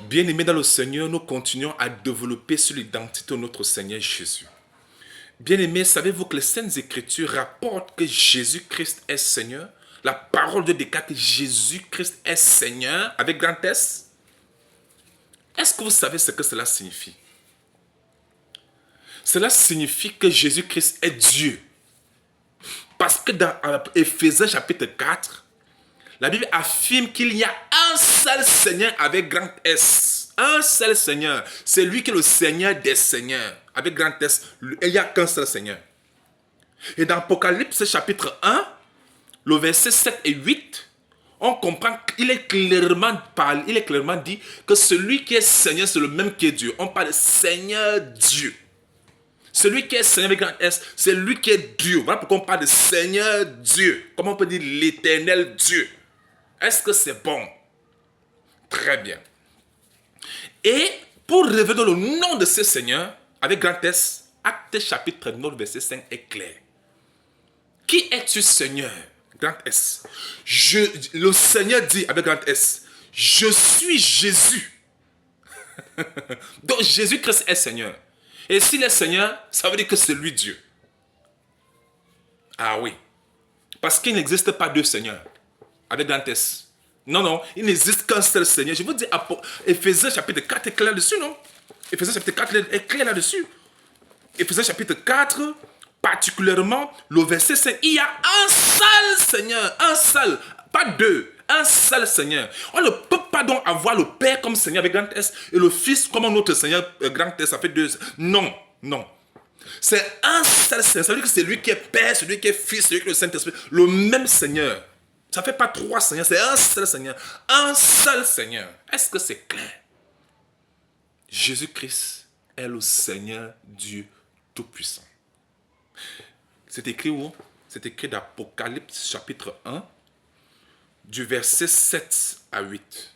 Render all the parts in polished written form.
Bien-aimés dans le Seigneur, nous continuons à développer sur l'identité de notre Seigneur Jésus. Bien-aimés, savez-vous que les Saintes Écritures rapportent que Jésus-Christ est Seigneur? La parole de Dieu déclare que Jésus-Christ est Seigneur avec grand S. Est-ce que vous savez ce que cela signifie? Cela signifie que Jésus-Christ est Dieu. Parce que dans Éphésiens chapitre 4, la Bible affirme qu'il y a un seul Seigneur avec grand S. Un seul Seigneur. C'est lui qui est le Seigneur des Seigneurs. Avec grand S. Il n'y a qu'un seul Seigneur. Et dans Apocalypse chapitre 1, le verset 7 et 8, on comprend qu'il est clairement dit que celui qui est Seigneur, c'est le même qui est Dieu. On parle de Seigneur Dieu. Celui qui est Seigneur avec grand S, c'est lui qui est Dieu. Voilà pourquoi on parle de Seigneur Dieu. Comment on peut dire l'éternel Dieu? Est-ce que c'est bon? Très bien. Et pour révéler le nom de ce Seigneur, avec grand S, Actes chapitre 9, verset 5 est clair. Qui es-tu Seigneur? Grand S. Le Seigneur dit avec grand S, je suis Jésus. Donc Jésus-Christ est Seigneur. Et s'il est Seigneur, ça veut dire que c'est lui Dieu. Ah oui. Parce qu'il n'existe pas deux seigneurs. Avec grand S. Non, il n'existe qu'un seul Seigneur. Je vous dis, Éphésiens chapitre 4 est clair là-dessus, non? Éphésiens chapitre 4 est clair là-dessus. Éphésiens chapitre 4, particulièrement le verset 5, il y a un seul Seigneur, un seul, pas deux, un seul Seigneur. On ne peut pas donc avoir le Père comme Seigneur avec grand S et le Fils comme un autre Seigneur grand S, ça fait deux. Non. C'est un seul Seigneur. Ça veut dire que c'est lui qui est Père, celui qui est Fils, celui qui est le Saint-Esprit, le même Seigneur. Ça ne fait pas trois Seigneurs, c'est un seul Seigneur. Un seul Seigneur. Est-ce que c'est clair? Jésus-Christ est le Seigneur Dieu Tout-Puissant. C'est écrit où? C'est écrit dans Apocalypse chapitre 1, du verset 7 à 8.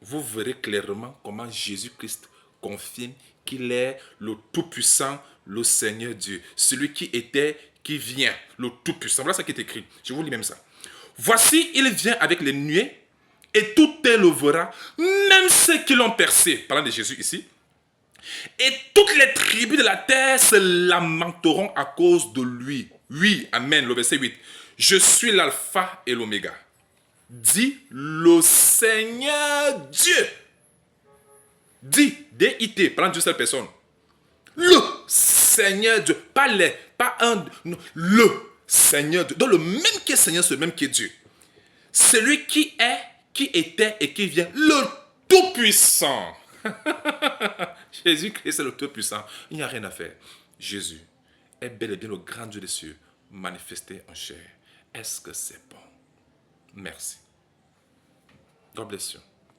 Vous verrez clairement comment Jésus-Christ confirme qu'il est le Tout-Puissant, le Seigneur Dieu. Celui qui était, qui vient, le Tout-Puissant. Voilà ce qui est écrit. Je vous lis même ça. Voici, il vient avec les nuées et tout élevera, même ceux qui l'ont percé. Parlant de Jésus ici. Et toutes les tribus de la terre se lamenteront à cause de lui. Oui, amen, le verset 8. Je suis l'alpha et l'oméga. Dit le Seigneur Dieu. Dit, D-I-T, parlant d'une seule personne. Le Seigneur Dieu. Pas un, non, le Seigneur Dieu. Donc le même qui est Seigneur, c'est le même qui est Dieu. Celui qui est, qui était et qui vient, le Tout-Puissant. Jésus-Christ est le Tout-Puissant. Il n'y a rien à faire. Jésus est bel et bien le grand Dieu des cieux, manifesté en chair. Est-ce que c'est bon? Merci. God bless you.